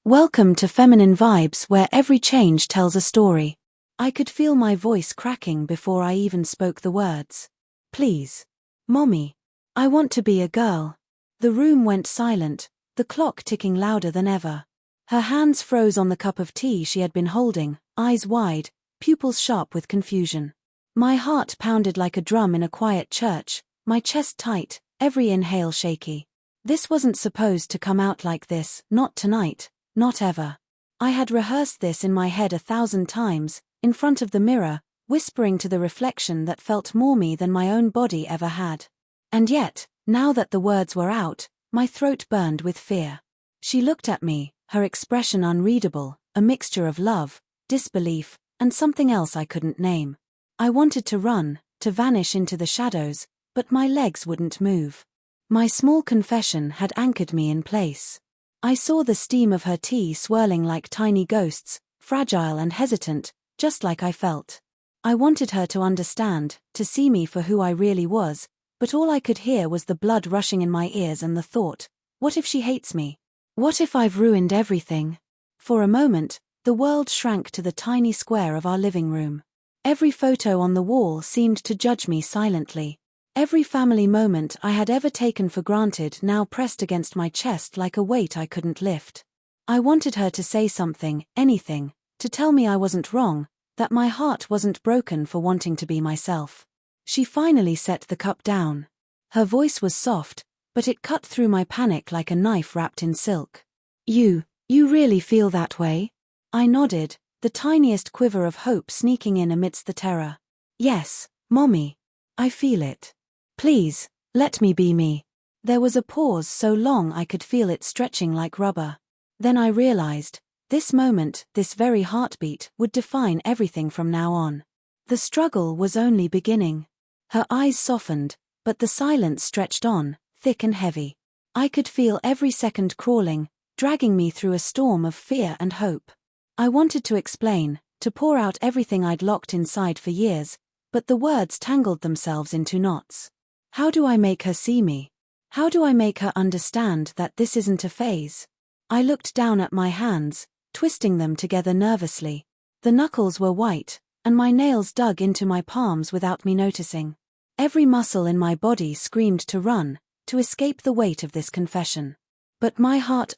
Welcome to Feminine Vibes, where every change tells a story. I could feel my voice cracking before I even spoke the words. Please. Mommy. I want to be a girl. The room went silent, the clock ticking louder than ever. Her hands froze on the cup of tea she had been holding, eyes wide, pupils sharp with confusion. My heart pounded like a drum in a quiet church, my chest tight, every inhale shaky. This wasn't supposed to come out like this, not tonight. Not ever. I had rehearsed this in my head 1,000 times, in front of the mirror, whispering to the reflection that felt more me than my own body ever had. And yet, now that the words were out, my throat burned with fear. She looked at me, her expression unreadable, a mixture of love, disbelief, and something else I couldn't name. I wanted to run, to vanish into the shadows, but my legs wouldn't move. My small confession had anchored me in place. I saw the steam of her tea swirling like tiny ghosts, fragile and hesitant, just like I felt. I wanted her to understand, to see me for who I really was, but all I could hear was the blood rushing in my ears and the thought, what if she hates me? What if I've ruined everything? For a moment, the world shrank to the tiny square of our living room. Every photo on the wall seemed to judge me silently. Every family moment I had ever taken for granted now pressed against my chest like a weight I couldn't lift. I wanted her to say something, anything, to tell me I wasn't wrong, that my heart wasn't broken for wanting to be myself. She finally set the cup down. Her voice was soft, but it cut through my panic like a knife wrapped in silk. You really feel that way? I nodded, the tiniest quiver of hope sneaking in amidst the terror. Yes, Mommy. I feel it. Please, let me be me. There was a pause so long I could feel it stretching like rubber. Then I realized, this moment, this very heartbeat, would define everything from now on. The struggle was only beginning. Her eyes softened, but the silence stretched on, thick and heavy. I could feel every second crawling, dragging me through a storm of fear and hope. I wanted to explain, to pour out everything I'd locked inside for years, but the words tangled themselves into knots. How do I make her see me? How do I make her understand that this isn't a phase? I looked down at my hands, twisting them together nervously. The knuckles were white, and my nails dug into my palms without me noticing. Every muscle in my body screamed to run, to escape the weight of this confession. But my heart,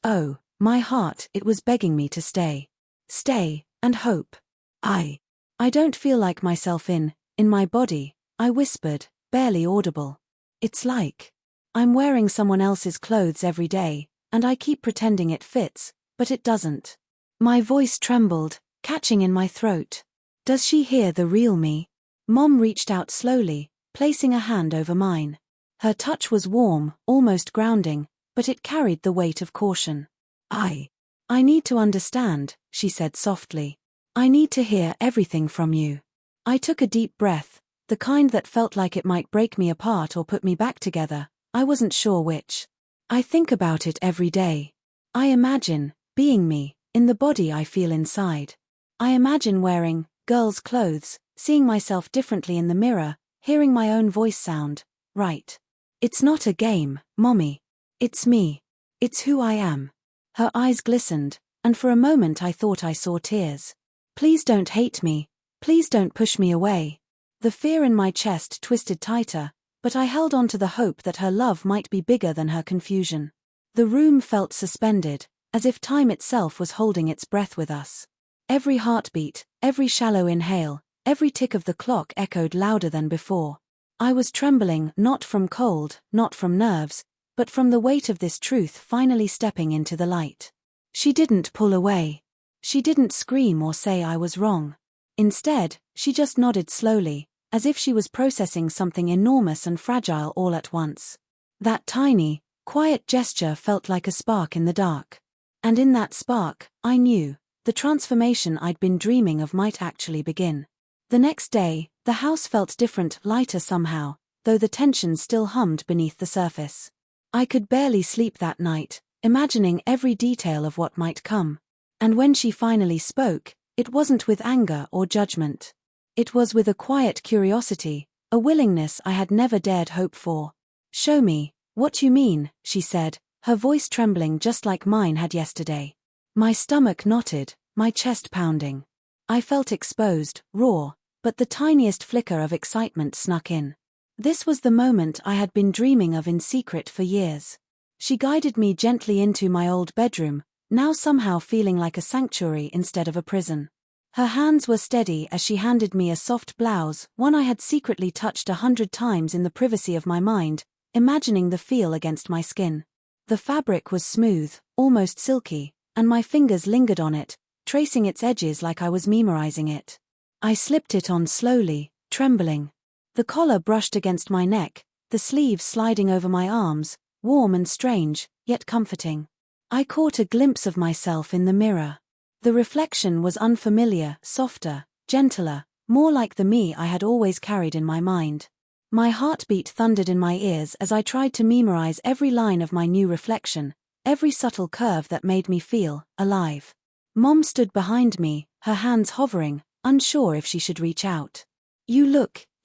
it was begging me to stay. Stay, and hope. I don't feel like myself in my body, I whispered, barely audible. It's like I'm wearing someone else's clothes every day, and I keep pretending it fits, but it doesn't. My voice trembled, catching in my throat. Does she hear the real me? Mom reached out slowly, placing a hand over mine. Her touch was warm, almost grounding, but it carried the weight of caution. I need to understand, she said softly. I need to hear everything from you. I took a deep breath, the kind that felt like it might break me apart or put me back together. I wasn't sure which. I think about it every day. I imagine being me, in the body I feel inside. I imagine wearing girls' clothes, seeing myself differently in the mirror, hearing my own voice sound right. It's not a game, Mommy. It's me. It's who I am. Her eyes glistened, and for a moment I thought I saw tears. Please don't hate me. Please don't push me away. The fear in my chest twisted tighter, but I held on to the hope that her love might be bigger than her confusion. The room felt suspended, as if time itself was holding its breath with us. Every heartbeat, every shallow inhale, every tick of the clock echoed louder than before. I was trembling not from cold, not from nerves, but from the weight of this truth finally stepping into the light. She didn't pull away. She didn't scream or say I was wrong. Instead, she just nodded slowly, as if she was processing something enormous and fragile all at once. That tiny, quiet gesture felt like a spark in the dark. And in that spark, I knew, the transformation I'd been dreaming of might actually begin. The next day, the house felt different, lighter somehow, though the tension still hummed beneath the surface. I could barely sleep that night, imagining every detail of what might come. And when she finally spoke, it wasn't with anger or judgment. It was with a quiet curiosity, a willingness I had never dared hope for. Show me what you mean, she said, her voice trembling just like mine had yesterday. My stomach knotted, my chest pounding. I felt exposed, raw, but the tiniest flicker of excitement snuck in. This was the moment I had been dreaming of in secret for years. She guided me gently into my old bedroom, now somehow feeling like a sanctuary instead of a prison. Her hands were steady as she handed me a soft blouse, one I had secretly touched 100 times in the privacy of my mind, imagining the feel against my skin. The fabric was smooth, almost silky, and my fingers lingered on it, tracing its edges like I was memorizing it. I slipped it on slowly, trembling. The collar brushed against my neck, the sleeves sliding over my arms, warm and strange, yet comforting. I caught a glimpse of myself in the mirror. The reflection was unfamiliar, softer, gentler, more like the me I had always carried in my mind. My heartbeat thundered in my ears as I tried to memorize every line of my new reflection, every subtle curve that made me feel alive. Mom stood behind me, her hands hovering, unsure if she should reach out.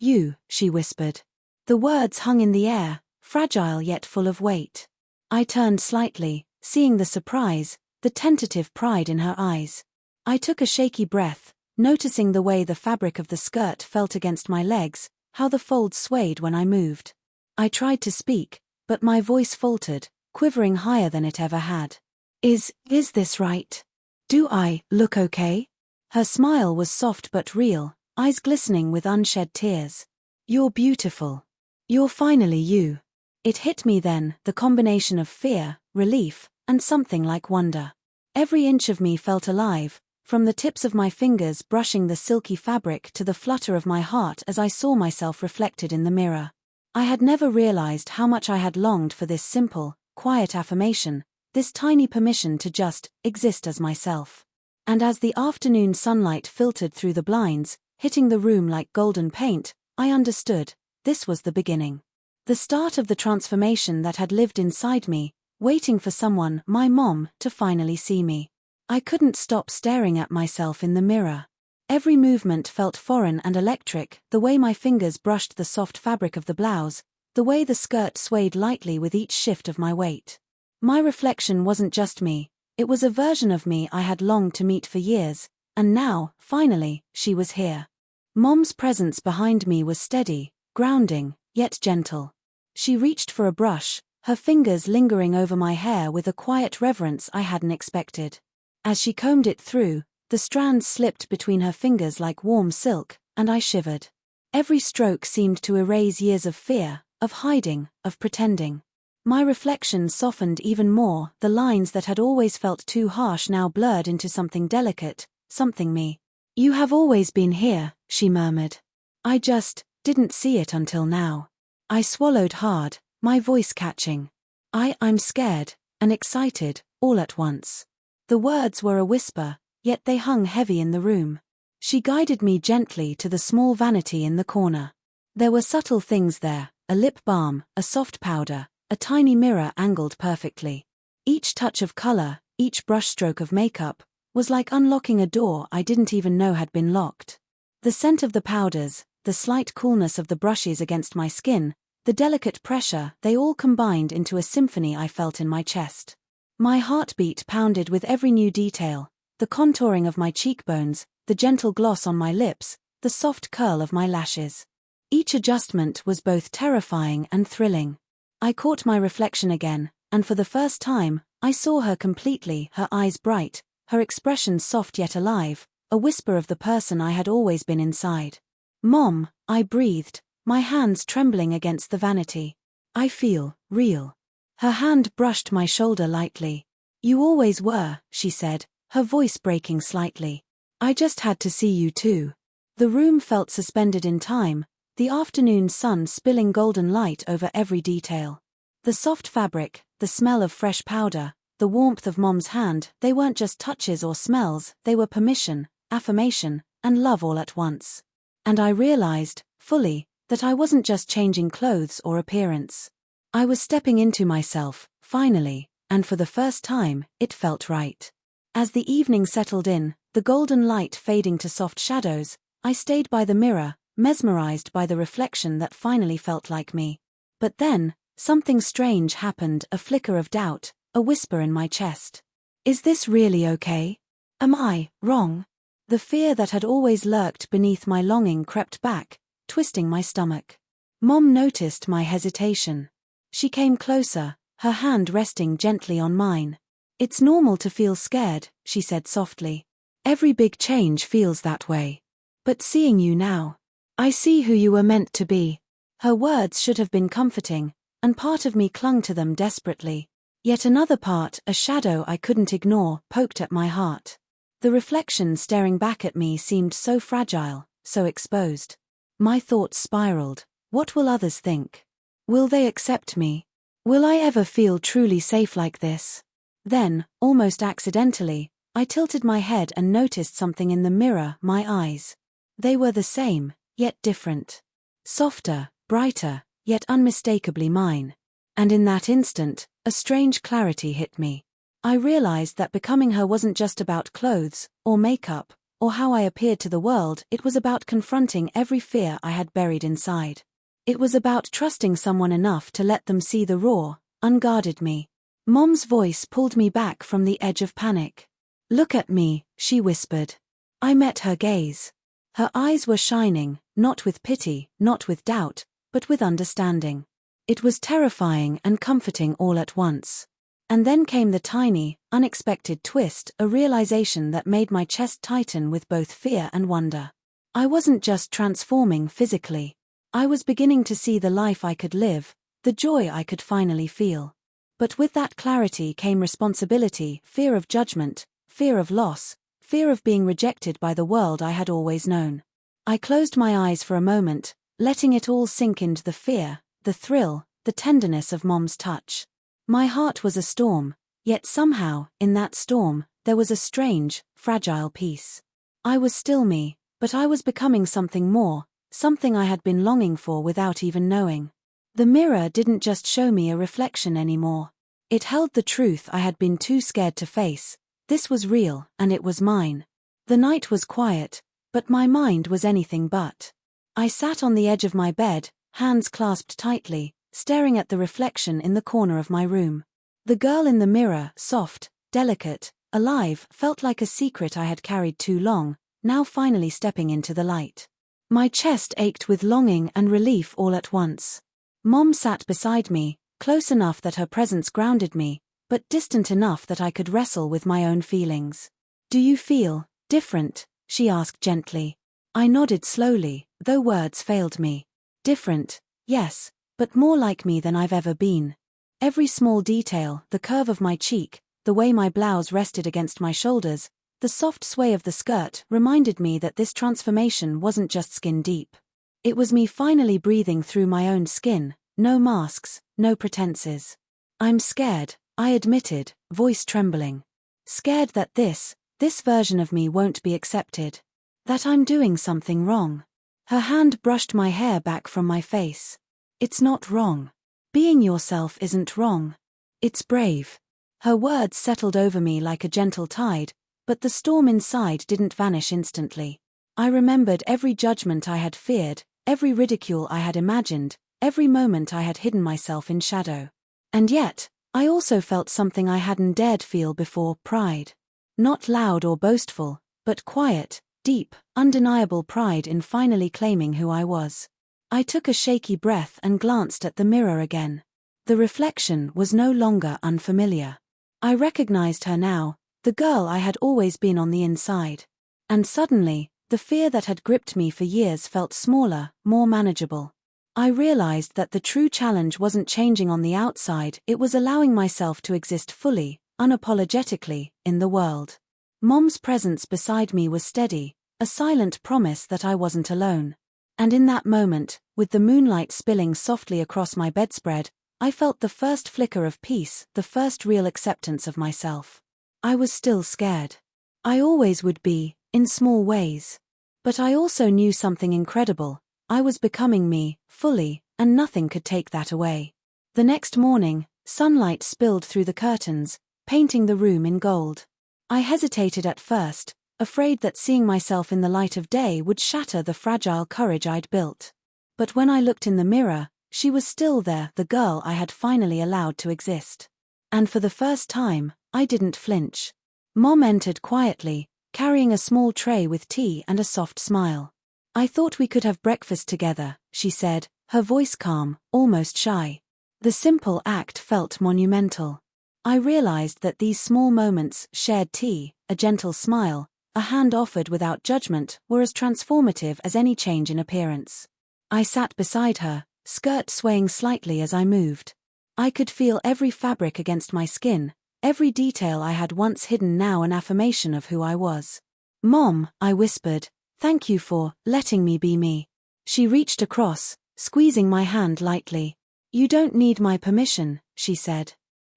You, she whispered. The words hung in the air, fragile yet full of weight. I turned slightly, seeing the surprise, the tentative pride in her eyes. I took a shaky breath, noticing the way the fabric of the skirt felt against my legs, how the folds swayed when I moved. I tried to speak, but my voice faltered, quivering higher than it ever had. Is this right? Do I look okay? Her smile was soft but real, eyes glistening with unshed tears. You're beautiful. You're finally you. It hit me then, the combination of fear, relief, and something like wonder. Every inch of me felt alive, from the tips of my fingers brushing the silky fabric to the flutter of my heart as I saw myself reflected in the mirror. I had never realized how much I had longed for this simple, quiet affirmation, this tiny permission to just exist as myself. And as the afternoon sunlight filtered through the blinds, hitting the room like golden paint, I understood, this was the beginning. The start of the transformation that had lived inside me, waiting for someone, my mom, to finally see me. I couldn't stop staring at myself in the mirror. Every movement felt foreign and electric, the way my fingers brushed the soft fabric of the blouse, the way the skirt swayed lightly with each shift of my weight. My reflection wasn't just me, it was a version of me I had longed to meet for years, and now, finally, she was here. Mom's presence behind me was steady, grounding, yet gentle. She reached for a brush, her fingers lingering over my hair with a quiet reverence I hadn't expected. As she combed it through, the strands slipped between her fingers like warm silk, and I shivered. Every stroke seemed to erase years of fear, of hiding, of pretending. My reflection softened even more, the lines that had always felt too harsh now blurred into something delicate, something me. You have always been here, she murmured. I just didn't see it until now. I swallowed hard, my voice catching. I'm scared, and excited, all at once. The words were a whisper, yet they hung heavy in the room. She guided me gently to the small vanity in the corner. There were subtle things there, a lip balm, a soft powder, a tiny mirror angled perfectly. Each touch of color, each brushstroke of makeup, was like unlocking a door I didn't even know had been locked. The scent of the powders, the slight coolness of the brushes against my skin, the delicate pressure, they all combined into a symphony I felt in my chest. My heartbeat pounded with every new detail, the contouring of my cheekbones, the gentle gloss on my lips, the soft curl of my lashes. Each adjustment was both terrifying and thrilling. I caught my reflection again, and for the first time, I saw her completely, her eyes bright, her expression soft yet alive, a whisper of the person I had always been inside. Mom, I breathed, my hands trembling against the vanity. I feel real. Her hand brushed my shoulder lightly. You always were, she said, her voice breaking slightly. I just had to see you too. The room felt suspended in time, the afternoon sun spilling golden light over every detail. The soft fabric, the smell of fresh powder, the warmth of Mom's hand, they weren't just touches or smells, they were permission, affirmation, and love all at once. And I realized, fully, that I wasn't just changing clothes or appearance. I was stepping into myself, finally, and for the first time, it felt right. As the evening settled in, the golden light fading to soft shadows, I stayed by the mirror, mesmerized by the reflection that finally felt like me. But then, something strange happened, a flicker of doubt, a whisper in my chest. Is this really okay? Am I wrong? The fear that had always lurked beneath my longing crept back, twisting my stomach. Mom noticed my hesitation. She came closer, her hand resting gently on mine. It's normal to feel scared, she said softly. Every big change feels that way. But seeing you now, I see who you were meant to be. Her words should have been comforting, and part of me clung to them desperately. Yet another part, a shadow I couldn't ignore, poked at my heart. The reflection staring back at me seemed so fragile, so exposed. My thoughts spiraled. What will others think? Will they accept me? Will I ever feel truly safe like this? Then, almost accidentally, I tilted my head and noticed something in the mirror, my eyes. They were the same, yet different. Softer, brighter, yet unmistakably mine. And in that instant, a strange clarity hit me. I realized that becoming her wasn't just about clothes, or makeup, or how I appeared to the world. It was about confronting every fear I had buried inside. It was about trusting someone enough to let them see the raw, unguarded me. Mom's voice pulled me back from the edge of panic. Look at me, she whispered. I met her gaze. Her eyes were shining, not with pity, not with doubt, but with understanding. It was terrifying and comforting all at once. And then came the tiny, unexpected twist, a realization that made my chest tighten with both fear and wonder. I wasn't just transforming physically. I was beginning to see the life I could live, the joy I could finally feel. But with that clarity came responsibility, fear of judgment, fear of loss, fear of being rejected by the world I had always known. I closed my eyes for a moment, letting it all sink into the fear, the thrill, the tenderness of Mom's touch. My heart was a storm, yet somehow, in that storm, there was a strange, fragile peace. I was still me, but I was becoming something more, something I had been longing for without even knowing. The mirror didn't just show me a reflection anymore. It held the truth I had been too scared to face. This was real, and it was mine. The night was quiet, but my mind was anything but. I sat on the edge of my bed, hands clasped tightly, staring at the reflection in the corner of my room. The girl in the mirror, soft, delicate, alive, felt like a secret I had carried too long, now finally stepping into the light. My chest ached with longing and relief all at once. Mom sat beside me, close enough that her presence grounded me, but distant enough that I could wrestle with my own feelings. Do you feel different? She asked gently. I nodded slowly, though words failed me. Different, yes, but more like me than I've ever been. Every small detail, the curve of my cheek, the way my blouse rested against my shoulders, the soft sway of the skirt, reminded me that this transformation wasn't just skin deep. It was me finally breathing through my own skin, no masks, no pretenses. I'm scared, I admitted, voice trembling. Scared that this version of me won't be accepted. That I'm doing something wrong. Her hand brushed my hair back from my face. It's not wrong. Being yourself isn't wrong. It's brave. Her words settled over me like a gentle tide, but the storm inside didn't vanish instantly. I remembered every judgment I had feared, every ridicule I had imagined, every moment I had hidden myself in shadow. And yet, I also felt something I hadn't dared feel before, pride. Not loud or boastful, but quiet, deep, undeniable pride in finally claiming who I was. I took a shaky breath and glanced at the mirror again. The reflection was no longer unfamiliar. I recognized her now, the girl I had always been on the inside. And suddenly, the fear that had gripped me for years felt smaller, more manageable. I realized that the true challenge wasn't changing on the outside, it was allowing myself to exist fully, unapologetically, in the world. Mom's presence beside me was steady, a silent promise that I wasn't alone. And in that moment, with the moonlight spilling softly across my bedspread, I felt the first flicker of peace, the first real acceptance of myself. I was still scared. I always would be, in small ways. But I also knew something incredible. I was becoming me, fully, and nothing could take that away. The next morning, sunlight spilled through the curtains, painting the room in gold. I hesitated at first, afraid that seeing myself in the light of day would shatter the fragile courage I'd built. But when I looked in the mirror, she was still there, the girl I had finally allowed to exist. And for the first time, I didn't flinch. Mom entered quietly, carrying a small tray with tea and a soft smile. "I thought we could have breakfast together," she said, her voice calm, almost shy. The simple act felt monumental. I realized that these small moments, shared tea, a gentle smile, a hand offered without judgment, were as transformative as any change in appearance. I sat beside her, skirt swaying slightly as I moved. I could feel every fabric against my skin, every detail I had once hidden now an affirmation of who I was. "Mom," I whispered, "thank you for letting me be me." She reached across, squeezing my hand lightly. "You don't need my permission," she said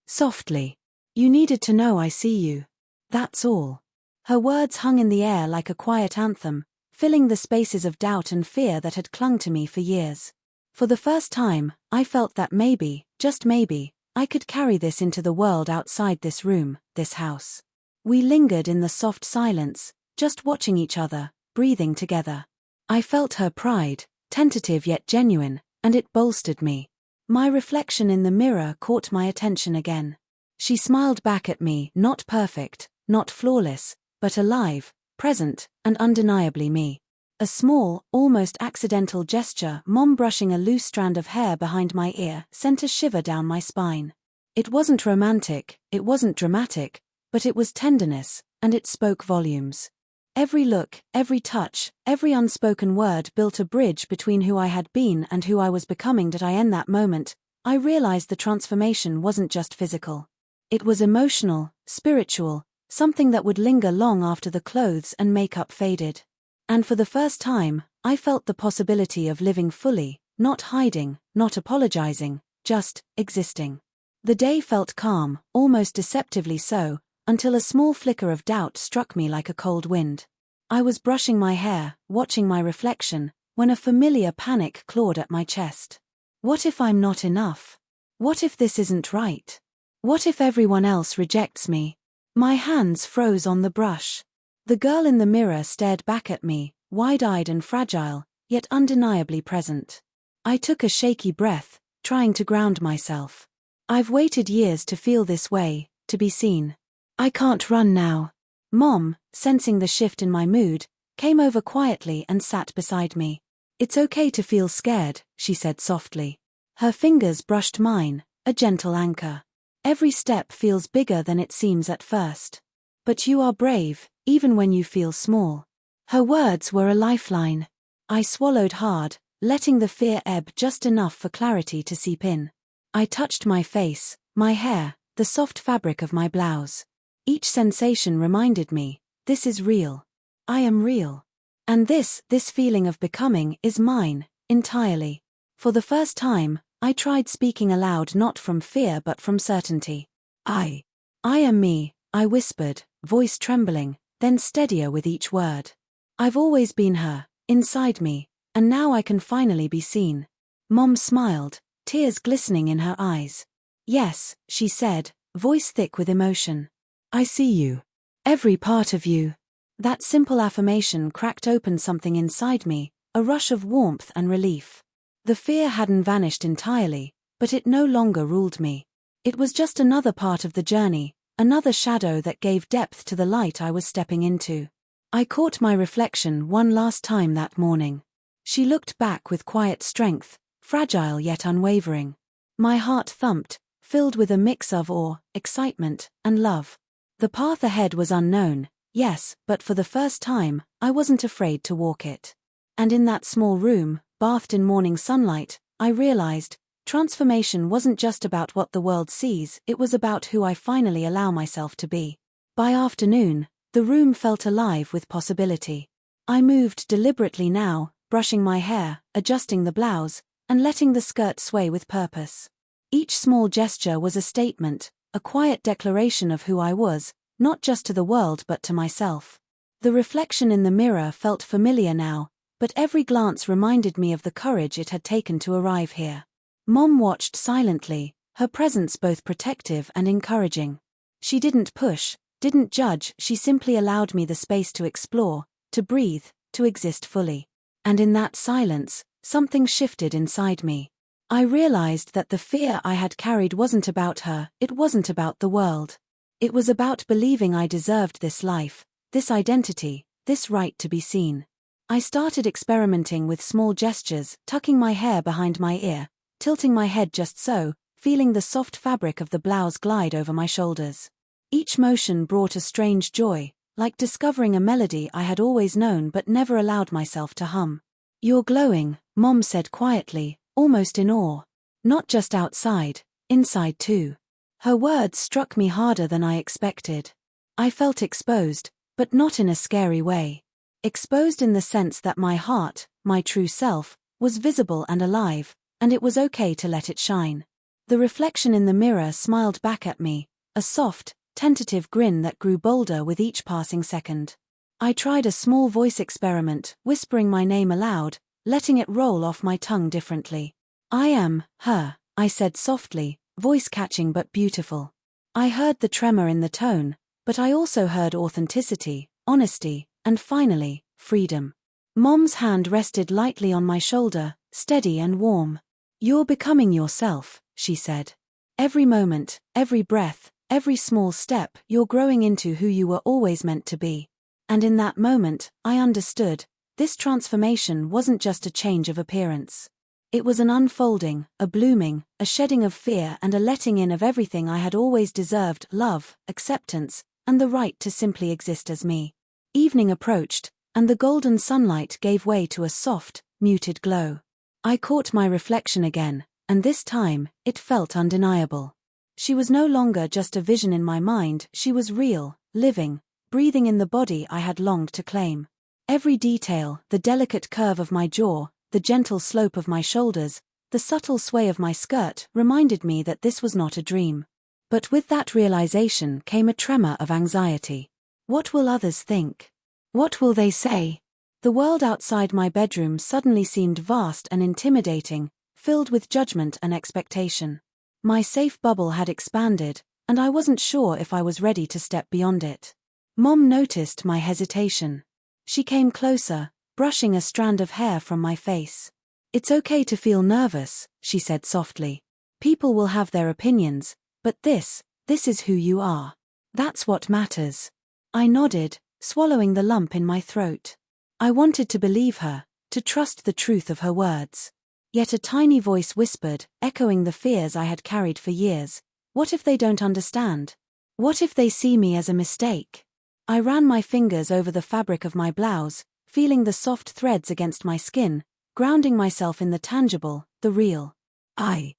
softly. "You needed to know I see you. That's all." Her words hung in the air like a quiet anthem, filling the spaces of doubt and fear that had clung to me for years. For the first time, I felt that maybe, just maybe, I could carry this into the world outside this room, this house. We lingered in the soft silence, just watching each other, breathing together. I felt her pride, tentative yet genuine, and it bolstered me. My reflection in the mirror caught my attention again. She smiled back at me, not perfect, not flawless, but alive, present, and undeniably me. A small, almost accidental gesture, Mom brushing a loose strand of hair behind my ear, sent a shiver down my spine. It wasn't romantic, it wasn't dramatic, but it was tenderness, and it spoke volumes. Every look, every touch, every unspoken word built a bridge between who I had been and who I was becoming. In that moment, I realized the transformation wasn't just physical. It was emotional, spiritual, something that would linger long after the clothes and makeup faded. And for the first time, I felt the possibility of living fully, not hiding, not apologizing, just existing. The day felt calm, almost deceptively so, until a small flicker of doubt struck me like a cold wind. I was brushing my hair, watching my reflection, when a familiar panic clawed at my chest. What if I'm not enough? What if this isn't right? What if everyone else rejects me? My hands froze on the brush. The girl in the mirror stared back at me, wide-eyed and fragile, yet undeniably present. I took a shaky breath, trying to ground myself. I've waited years to feel this way, to be seen. I can't run now. Mom, sensing the shift in my mood, came over quietly and sat beside me. "It's okay to feel scared," she said softly. Her fingers brushed mine, a gentle anchor. "Every step feels bigger than it seems at first. But you are brave, even when you feel small." Her words were a lifeline. I swallowed hard, letting the fear ebb just enough for clarity to seep in. I touched my face, my hair, the soft fabric of my blouse. Each sensation reminded me, this is real. I am real. And this feeling of becoming is mine, entirely. For the first time, I tried speaking aloud, not from fear but from certainty. I am me," I whispered, voice trembling, then steadier with each word. "I've always been her, inside me, and now I can finally be seen." Mom smiled, tears glistening in her eyes. "Yes," she said, voice thick with emotion. "I see you. Every part of you." That simple affirmation cracked open something inside me, a rush of warmth and relief. The fear hadn't vanished entirely, but it no longer ruled me. It was just another part of the journey, another shadow that gave depth to the light I was stepping into. I caught my reflection one last time that morning. She looked back with quiet strength, fragile yet unwavering. My heart thumped, filled with a mix of awe, excitement, and love. The path ahead was unknown, yes, but for the first time, I wasn't afraid to walk it. And in that small room, bathed in morning sunlight, I realized, transformation wasn't just about what the world sees, it was about who I finally allow myself to be. By afternoon, the room felt alive with possibility. I moved deliberately now, brushing my hair, adjusting the blouse, and letting the skirt sway with purpose. Each small gesture was a statement, a quiet declaration of who I was, not just to the world but to myself. The reflection in the mirror felt familiar now, but every glance reminded me of the courage it had taken to arrive here. Mom watched silently, her presence both protective and encouraging. She didn't push, didn't judge, she simply allowed me the space to explore, to breathe, to exist fully. And in that silence, something shifted inside me. I realized that the fear I had carried wasn't about her, it wasn't about the world. It was about believing I deserved this life, this identity, this right to be seen. I started experimenting with small gestures, tucking my hair behind my ear, tilting my head just so, feeling the soft fabric of the blouse glide over my shoulders. Each motion brought a strange joy, like discovering a melody I had always known but never allowed myself to hum. "You're glowing," Mom said quietly, almost in awe. "Not just outside, inside too." Her words struck me harder than I expected. I felt exposed, but not in a scary way. Exposed in the sense that my heart, my true self, was visible and alive, and it was okay to let it shine. The reflection in the mirror smiled back at me, a soft, tentative grin that grew bolder with each passing second. I tried a small voice experiment, whispering my name aloud, letting it roll off my tongue differently. "I am her," I said softly, voice catching but beautiful. I heard the tremor in the tone, but I also heard authenticity, honesty, and finally, freedom. Mom's hand rested lightly on my shoulder, steady and warm. "You're becoming yourself," she said. "Every moment, every breath, every small step, you're growing into who you were always meant to be." And in that moment, I understood, this transformation wasn't just a change of appearance. It was an unfolding, a blooming, a shedding of fear and a letting in of everything I had always deserved: love, acceptance, and the right to simply exist as me. Evening approached, and the golden sunlight gave way to a soft, muted glow. I caught my reflection again, and this time, it felt undeniable. She was no longer just a vision in my mind, she was real, living, breathing in the body I had longed to claim. Every detail, the delicate curve of my jaw, the gentle slope of my shoulders, the subtle sway of my skirt, reminded me that this was not a dream. But with that realization came a tremor of anxiety. What will others think? What will they say? The world outside my bedroom suddenly seemed vast and intimidating, filled with judgment and expectation. My safe bubble had expanded, and I wasn't sure if I was ready to step beyond it. Mom noticed my hesitation. She came closer, brushing a strand of hair from my face. "It's okay to feel nervous," she said softly. "People will have their opinions, but this is who you are. That's what matters." I nodded, swallowing the lump in my throat. I wanted to believe her, to trust the truth of her words. Yet a tiny voice whispered, echoing the fears I had carried for years. "What if they don't understand? What if they see me as a mistake?" I ran my fingers over the fabric of my blouse, feeling the soft threads against my skin, grounding myself in the tangible, the real. I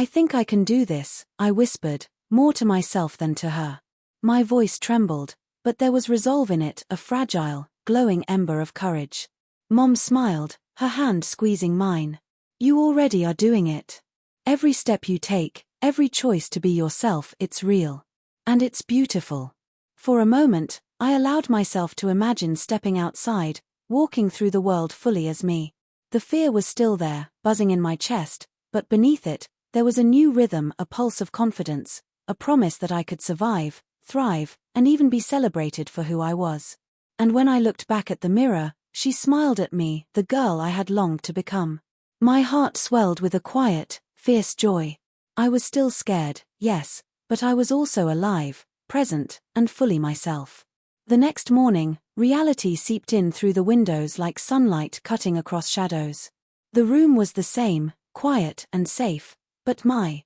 think I can do this," I whispered, more to myself than to her. My voice trembled, but there was resolve in it, a fragile, glowing ember of courage. Mom smiled, her hand squeezing mine. "You already are doing it. Every step you take, every choice to be yourself, it's real. And it's beautiful." For a moment, I allowed myself to imagine stepping outside, walking through the world fully as me. The fear was still there, buzzing in my chest, but beneath it, there was a new rhythm, a pulse of confidence, a promise that I could survive, thrive, and even be celebrated for who I was. And when I looked back at the mirror, she smiled at me, the girl I had longed to become. My heart swelled with a quiet, fierce joy. I was still scared, yes, but I was also alive, present, and fully myself. The next morning, reality seeped in through the windows like sunlight cutting across shadows. The room was the same, quiet and safe, but my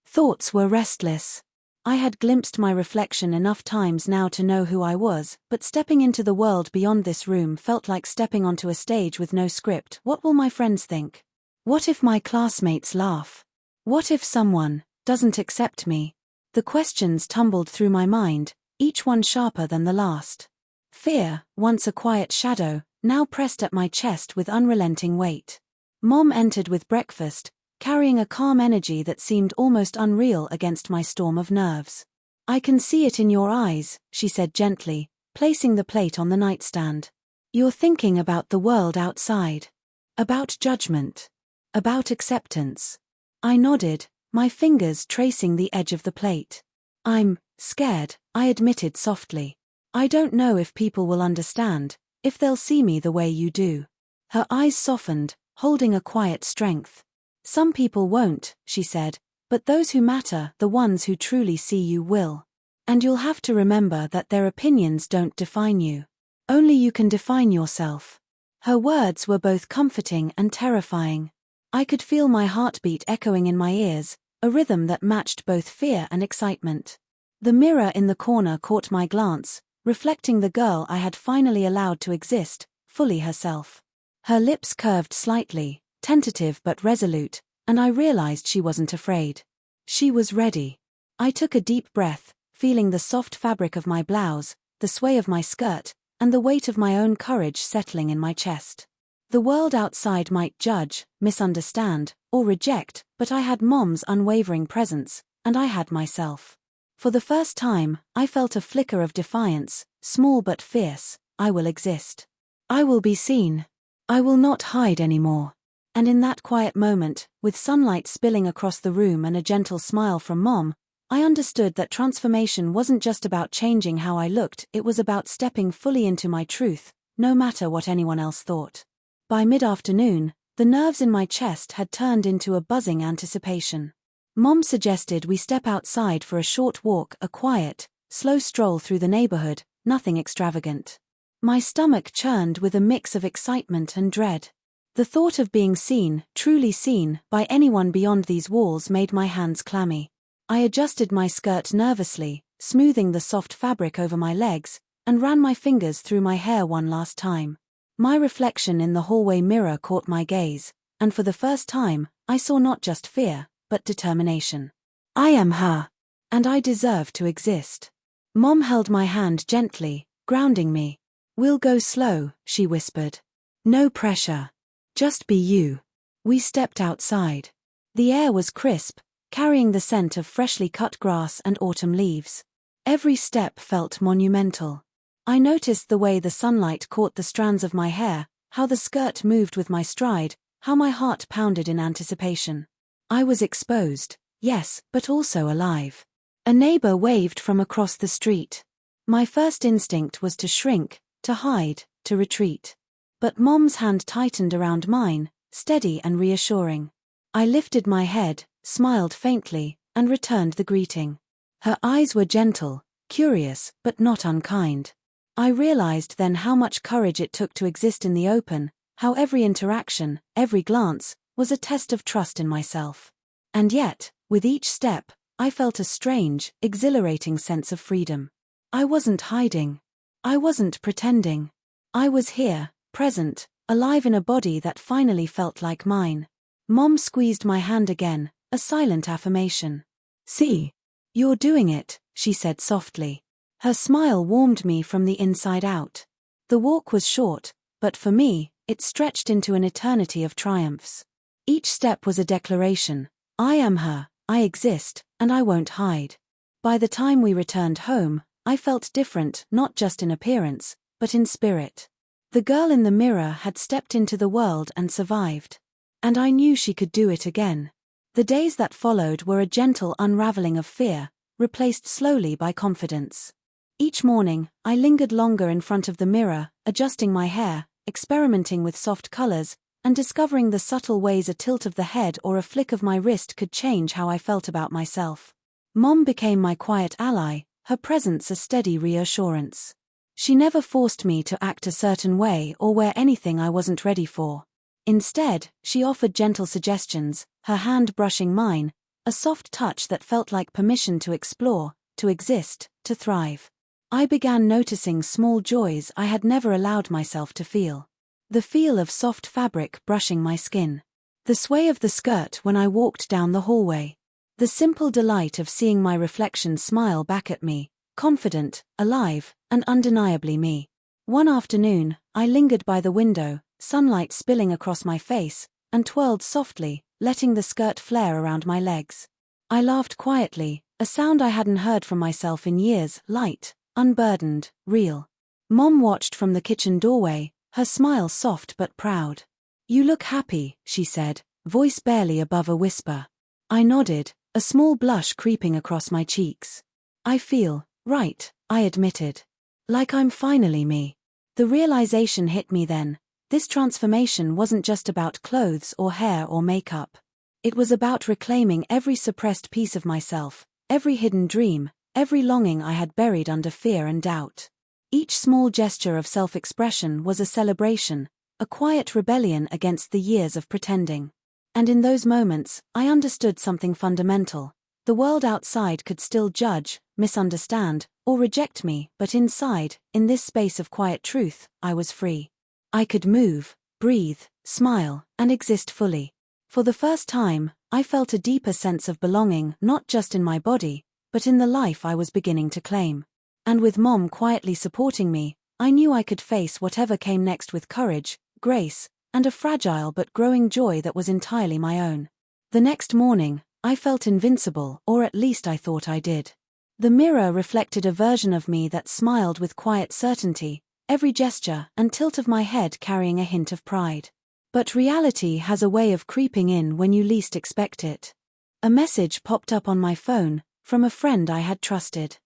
thoughts were restless. I had glimpsed my reflection enough times now to know who I was, but stepping into the world beyond this room felt like stepping onto a stage with no script. What will my friends think? What if my classmates laugh? What if someone doesn't accept me? The questions tumbled through my mind, each one sharper than the last. Fear, once a quiet shadow, now pressed at my chest with unrelenting weight. Mom entered with breakfast, carrying a calm energy that seemed almost unreal against my storm of nerves. "I can see it in your eyes," she said gently, placing the plate on the nightstand. "You're thinking about the world outside. About judgment. About acceptance." I nodded, my fingers tracing the edge of the plate. "I'm scared," I admitted softly. "I don't know if people will understand, if they'll see me the way you do." Her eyes softened, holding a quiet strength. "Some people won't," she said, "but those who matter, the ones who truly see you will." And you'll have to remember that their opinions don't define you. Only you can define yourself. Her words were both comforting and terrifying. I could feel my heartbeat echoing in my ears, a rhythm that matched both fear and excitement. The mirror in the corner caught my glance, reflecting the girl I had finally allowed to exist, fully herself. Her lips curved slightly, tentative but resolute, and I realized she wasn't afraid. She was ready. I took a deep breath, feeling the soft fabric of my blouse, the sway of my skirt, and the weight of my own courage settling in my chest. The world outside might judge, misunderstand, or reject, but I had Mom's unwavering presence, and I had myself. For the first time, I felt a flicker of defiance, small but fierce. I will exist. I will be seen. I will not hide anymore. And in that quiet moment, with sunlight spilling across the room and a gentle smile from Mom, I understood that transformation wasn't just about changing how I looked, it was about stepping fully into my truth, no matter what anyone else thought. By mid-afternoon, the nerves in my chest had turned into a buzzing anticipation. Mom suggested we step outside for a short walk, a quiet, slow stroll through the neighborhood, nothing extravagant. My stomach churned with a mix of excitement and dread. The thought of being seen, truly seen, by anyone beyond these walls made my hands clammy. I adjusted my skirt nervously, smoothing the soft fabric over my legs, and ran my fingers through my hair one last time. My reflection in the hallway mirror caught my gaze, and for the first time, I saw not just fear, but determination. I am her, and I deserve to exist. Mom held my hand gently, grounding me. We'll go slow, she whispered. No pressure. Just be you. We stepped outside. The air was crisp, carrying the scent of freshly cut grass and autumn leaves. Every step felt monumental. I noticed the way the sunlight caught the strands of my hair, how the skirt moved with my stride, how my heart pounded in anticipation. I was exposed, yes, but also alive. A neighbor waved from across the street. My first instinct was to shrink, to hide, to retreat. But Mom's hand tightened around mine, steady and reassuring. I lifted my head, smiled faintly, and returned the greeting. Her eyes were gentle, curious, but not unkind. I realized then how much courage it took to exist in the open, how every interaction, every glance, was a test of trust in myself. And yet, with each step, I felt a strange, exhilarating sense of freedom. I wasn't hiding. I wasn't pretending. I was here, present, alive in a body that finally felt like mine. Mom squeezed my hand again, a silent affirmation. See, you're doing it, she said softly. Her smile warmed me from the inside out. The walk was short, but for me, it stretched into an eternity of triumphs. Each step was a declaration. I am her, I exist, and I won't hide. By the time we returned home, I felt different, not just in appearance, but in spirit. The girl in the mirror had stepped into the world and survived. And I knew she could do it again. The days that followed were a gentle unraveling of fear, replaced slowly by confidence. Each morning, I lingered longer in front of the mirror, adjusting my hair, experimenting with soft colors, and discovering the subtle ways a tilt of the head or a flick of my wrist could change how I felt about myself. Mom became my quiet ally, her presence a steady reassurance. She never forced me to act a certain way or wear anything I wasn't ready for. Instead, she offered gentle suggestions, her hand brushing mine, a soft touch that felt like permission to explore, to exist, to thrive. I began noticing small joys I had never allowed myself to feel. The feel of soft fabric brushing my skin. The sway of the skirt when I walked down the hallway. The simple delight of seeing my reflection smile back at me, confident, alive, and undeniably me. One afternoon, I lingered by the window, sunlight spilling across my face, and twirled softly, letting the skirt flare around my legs. I laughed quietly, a sound I hadn't heard from myself in years, light, unburdened, real. Mom watched from the kitchen doorway, her smile soft but proud. You look happy, she said, voice barely above a whisper. I nodded, a small blush creeping across my cheeks. I feel right, I admitted. Like I'm finally me. The realization hit me then. This transformation wasn't just about clothes or hair or makeup. It was about reclaiming every suppressed piece of myself, every hidden dream, every longing I had buried under fear and doubt. Each small gesture of self-expression was a celebration, a quiet rebellion against the years of pretending. And in those moments, I understood something fundamental. The world outside could still judge, misunderstand, or reject me, but inside, in this space of quiet truth, I was free. I could move, breathe, smile, and exist fully. For the first time, I felt a deeper sense of belonging, not just in my body, but in the life I was beginning to claim. And with Mom quietly supporting me, I knew I could face whatever came next with courage, grace, and a fragile but growing joy that was entirely my own. The next morning, I felt invincible, or at least I thought I did. The mirror reflected a version of me that smiled with quiet certainty, every gesture and tilt of my head carrying a hint of pride. But reality has a way of creeping in when you least expect it. A message popped up on my phone, from a friend I had trusted.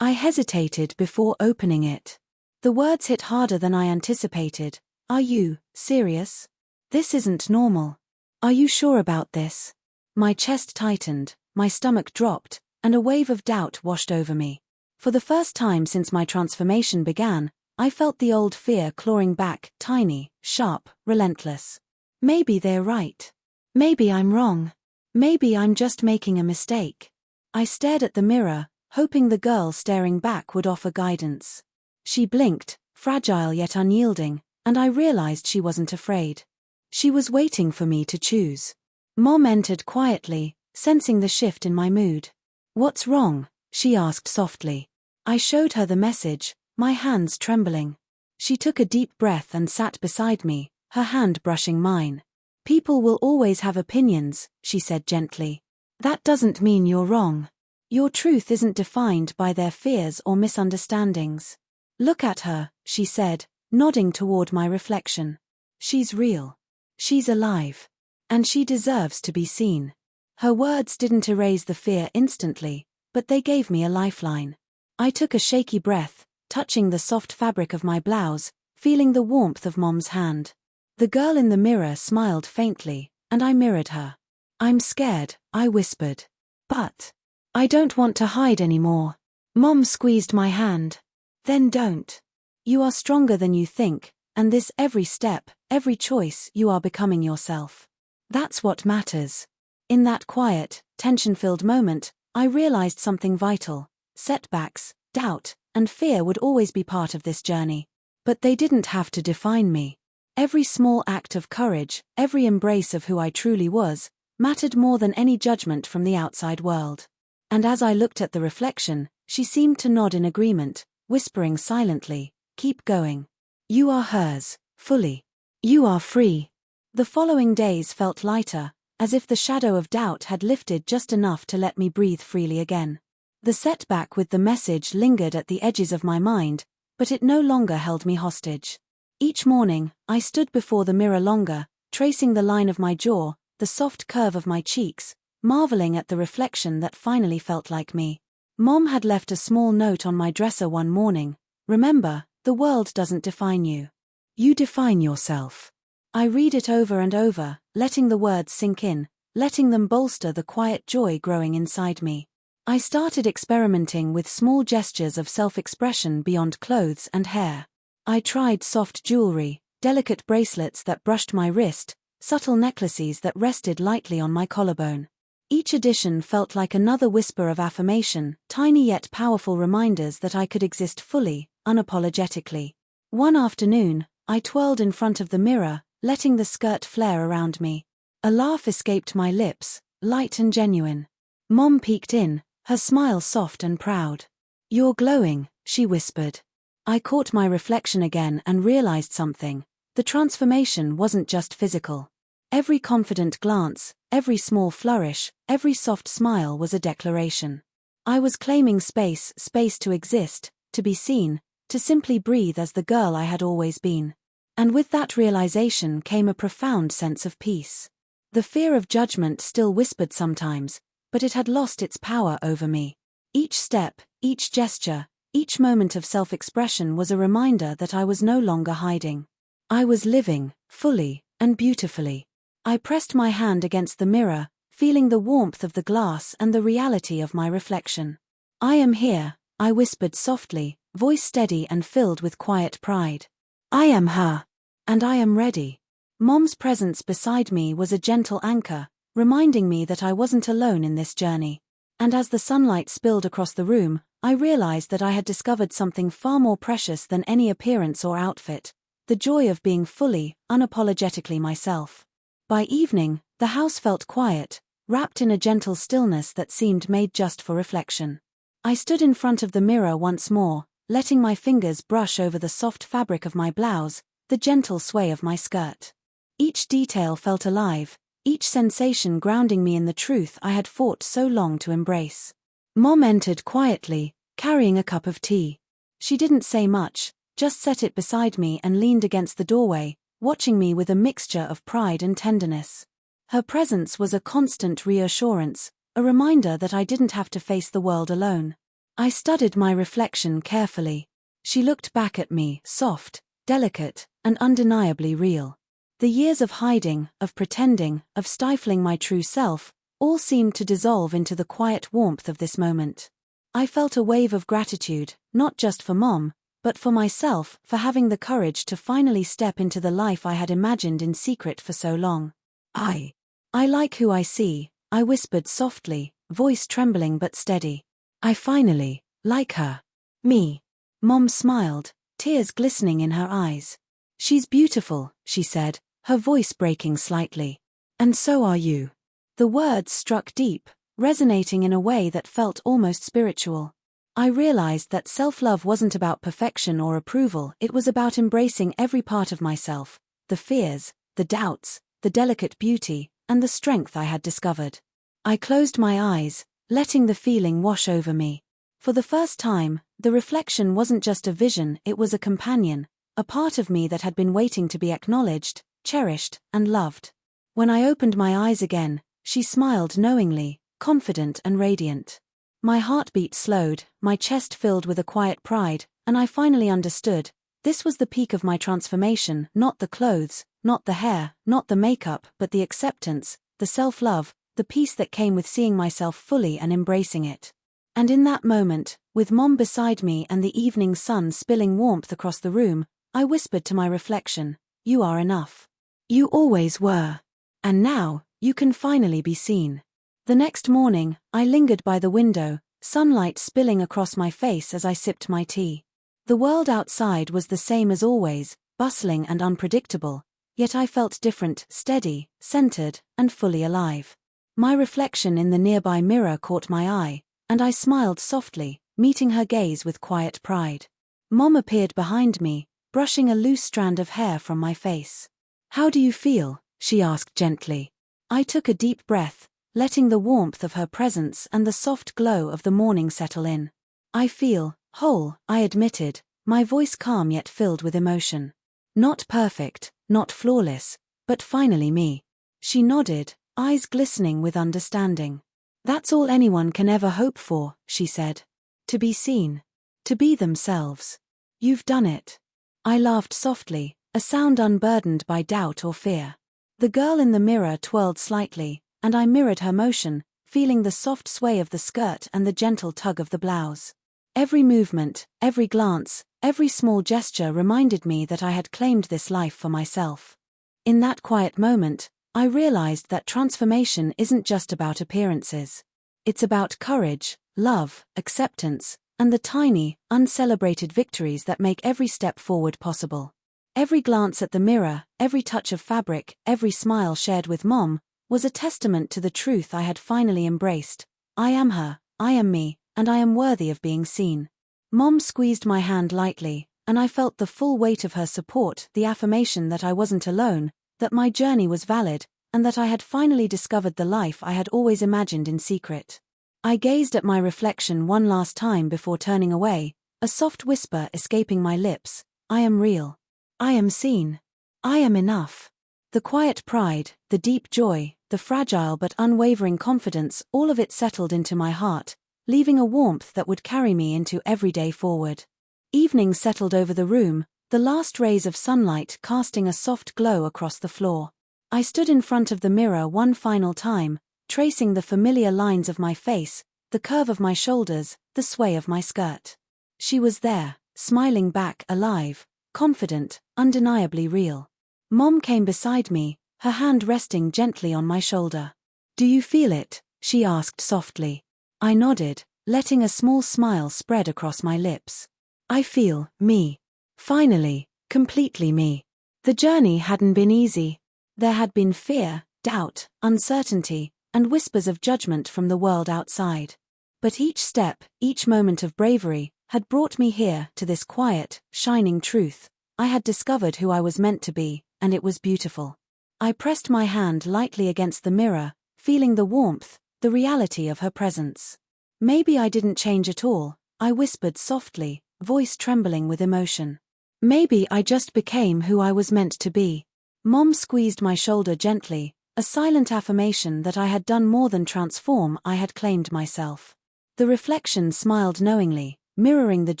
I hesitated before opening it. The words hit harder than I anticipated. "Are you serious? This isn't normal. Are you sure about this?" My chest tightened, my stomach dropped, and a wave of doubt washed over me. For the first time since my transformation began, I felt the old fear clawing back, tiny, sharp, relentless. Maybe they're right. Maybe I'm wrong. Maybe I'm just making a mistake. I stared at the mirror, hoping the girl staring back would offer guidance. She blinked, fragile yet unyielding, and I realized she wasn't afraid. She was waiting for me to choose. Mom entered quietly, sensing the shift in my mood. "What's wrong?" she asked softly. I showed her the message, my hands trembling. She took a deep breath and sat beside me, her hand brushing mine. "People will always have opinions," she said gently. "That doesn't mean you're wrong. Your truth isn't defined by their fears or misunderstandings." "Look at her," she said, nodding toward my reflection. "She's real. She's alive. And she deserves to be seen." Her words didn't erase the fear instantly, but they gave me a lifeline. I took a shaky breath, touching the soft fabric of my blouse, feeling the warmth of Mom's hand. The girl in the mirror smiled faintly, and I mirrored her. "I'm scared," I whispered. "But I don't want to hide anymore." Mom squeezed my hand. "Then don't. You are stronger than you think, and this every step, every choice, you are becoming yourself. That's what matters." In that quiet, tension-filled moment, I realized something vital. Setbacks, doubt, and fear would always be part of this journey. But they didn't have to define me. Every small act of courage, every embrace of who I truly was, mattered more than any judgment from the outside world. And as I looked at the reflection, she seemed to nod in agreement, whispering silently, "Keep going. You are hers, fully. You are free." The following days felt lighter, as if the shadow of doubt had lifted just enough to let me breathe freely again. The setback with the message lingered at the edges of my mind, but it no longer held me hostage. Each morning, I stood before the mirror longer, tracing the line of my jaw, the soft curve of my cheeks, marveling at the reflection that finally felt like me. Mom had left a small note on my dresser one morning. "Remember, the world doesn't define you. You define yourself." I read it over and over, letting the words sink in, letting them bolster the quiet joy growing inside me. I started experimenting with small gestures of self-expression beyond clothes and hair. I tried soft jewelry, delicate bracelets that brushed my wrist, subtle necklaces that rested lightly on my collarbone. Each addition felt like another whisper of affirmation, tiny yet powerful reminders that I could exist fully, unapologetically. One afternoon, I twirled in front of the mirror, letting the skirt flare around me. A laugh escaped my lips, light and genuine. Mom peeked in, her smile soft and proud. "You're glowing," she whispered. I caught my reflection again and realized something. The transformation wasn't just physical. Every confident glance, every small flourish, every soft smile was a declaration. I was claiming space to exist, to be seen, to simply breathe as the girl I had always been. And with that realization came a profound sense of peace. The fear of judgment still whispered sometimes, but it had lost its power over me. Each step, each gesture, each moment of self-expression was a reminder that I was no longer hiding. I was living, fully, and beautifully. I pressed my hand against the mirror, feeling the warmth of the glass and the reality of my reflection. I am here, I whispered softly, voice steady and filled with quiet pride. I am her. And I am ready. Mom's presence beside me was a gentle anchor, reminding me that I wasn't alone in this journey. And as the sunlight spilled across the room, I realized that I had discovered something far more precious than any appearance or outfit: the joy of being fully, unapologetically myself. By evening, the house felt quiet, wrapped in a gentle stillness that seemed made just for reflection. I stood in front of the mirror once more, letting my fingers brush over the soft fabric of my blouse, the gentle sway of my skirt. Each detail felt alive, each sensation grounding me in the truth I had fought so long to embrace. Mom entered quietly, carrying a cup of tea. She didn't say much, just set it beside me and leaned against the doorway, watching me with a mixture of pride and tenderness. Her presence was a constant reassurance, a reminder that I didn't have to face the world alone. I studied my reflection carefully. She looked back at me, soft, delicate, and undeniably real. The years of hiding, of pretending, of stifling my true self, all seemed to dissolve into the quiet warmth of this moment. I felt a wave of gratitude, not just for Mom, but for myself, for having the courage to finally step into the life I had imagined in secret for so long. I like who I see, I whispered softly, voice trembling but steady. I finally like her. Me. Mom smiled, tears glistening in her eyes. She's beautiful, she said, her voice breaking slightly. And so are you. The words struck deep, resonating in a way that felt almost spiritual. I realized that self-love wasn't about perfection or approval, it was about embracing every part of myself, the fears, the doubts, the delicate beauty, and the strength I had discovered. I closed my eyes, letting the feeling wash over me. For the first time, the reflection wasn't just a vision, it was a companion, a part of me that had been waiting to be acknowledged, cherished, and loved. When I opened my eyes again, she smiled knowingly, confident and radiant. My heartbeat slowed, my chest filled with a quiet pride, and I finally understood. This was the peak of my transformation, not the clothes, not the hair, not the makeup, but the acceptance, the self-love, the peace that came with seeing myself fully and embracing it. And in that moment, with Mom beside me and the evening sun spilling warmth across the room, I whispered to my reflection, "You are enough. You always were. And now, you can finally be seen." The next morning, I lingered by the window, sunlight spilling across my face as I sipped my tea. The world outside was the same as always, bustling and unpredictable, yet I felt different, steady, centered, and fully alive. My reflection in the nearby mirror caught my eye, and I smiled softly, meeting her gaze with quiet pride. Mom appeared behind me, brushing a loose strand of hair from my face. "How do you feel?" she asked gently. I took a deep breath, letting the warmth of her presence and the soft glow of the morning settle in. "I feel whole," I admitted, my voice calm yet filled with emotion. "Not perfect, not flawless, but finally me." She nodded, eyes glistening with understanding. "That's all anyone can ever hope for," she said. "To be seen. To be themselves. You've done it." I laughed softly, a sound unburdened by doubt or fear. The girl in the mirror twirled slightly, and I mirrored her motion, feeling the soft sway of the skirt and the gentle tug of the blouse. Every movement, every glance, every small gesture reminded me that I had claimed this life for myself. In that quiet moment, I realized that transformation isn't just about appearances. It's about courage, love, acceptance, and the tiny, uncelebrated victories that make every step forward possible. Every glance at the mirror, every touch of fabric, every smile shared with Mom, was a testament to the truth I had finally embraced. I am her, I am me, and I am worthy of being seen. Mom squeezed my hand lightly, and I felt the full weight of her support, the affirmation that I wasn't alone, that my journey was valid, and that I had finally discovered the life I had always imagined in secret. I gazed at my reflection one last time before turning away, a soft whisper escaping my lips, "I am real. I am seen. I am enough." The quiet pride, the deep joy, the fragile but unwavering confidence, all of it settled into my heart, leaving a warmth that would carry me into every day forward. Evening settled over the room, the last rays of sunlight casting a soft glow across the floor. I stood in front of the mirror one final time, tracing the familiar lines of my face, the curve of my shoulders, the sway of my skirt. She was there, smiling back, alive, confident, undeniably real. Mom came beside me, her hand resting gently on my shoulder. "Do you feel it?" she asked softly. I nodded, letting a small smile spread across my lips. I feel me. Finally, completely me. The journey hadn't been easy. There had been fear, doubt, uncertainty, and whispers of judgment from the world outside. But each step, each moment of bravery, had brought me here, to this quiet, shining truth. I had discovered who I was meant to be, and it was beautiful. I pressed my hand lightly against the mirror, feeling the warmth, the reality of her presence. "Maybe I didn't change at all," I whispered softly, voice trembling with emotion. "Maybe I just became who I was meant to be." Mom squeezed my shoulder gently, a silent affirmation that I had done more than transform, I had claimed myself. The reflection smiled knowingly, mirroring the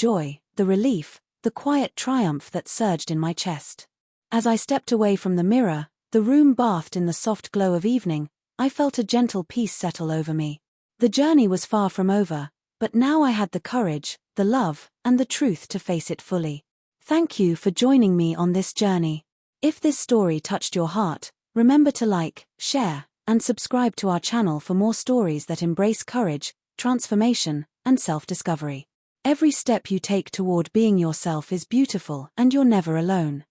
joy, the relief, the quiet triumph that surged in my chest. As I stepped away from the mirror, the room bathed in the soft glow of evening, I felt a gentle peace settle over me. The journey was far from over, but now I had the courage, the love, and the truth to face it fully. Thank you for joining me on this journey. If this story touched your heart, remember to like, share, and subscribe to our channel for more stories that embrace courage, transformation, and self-discovery. Every step you take toward being yourself is beautiful, and you're never alone.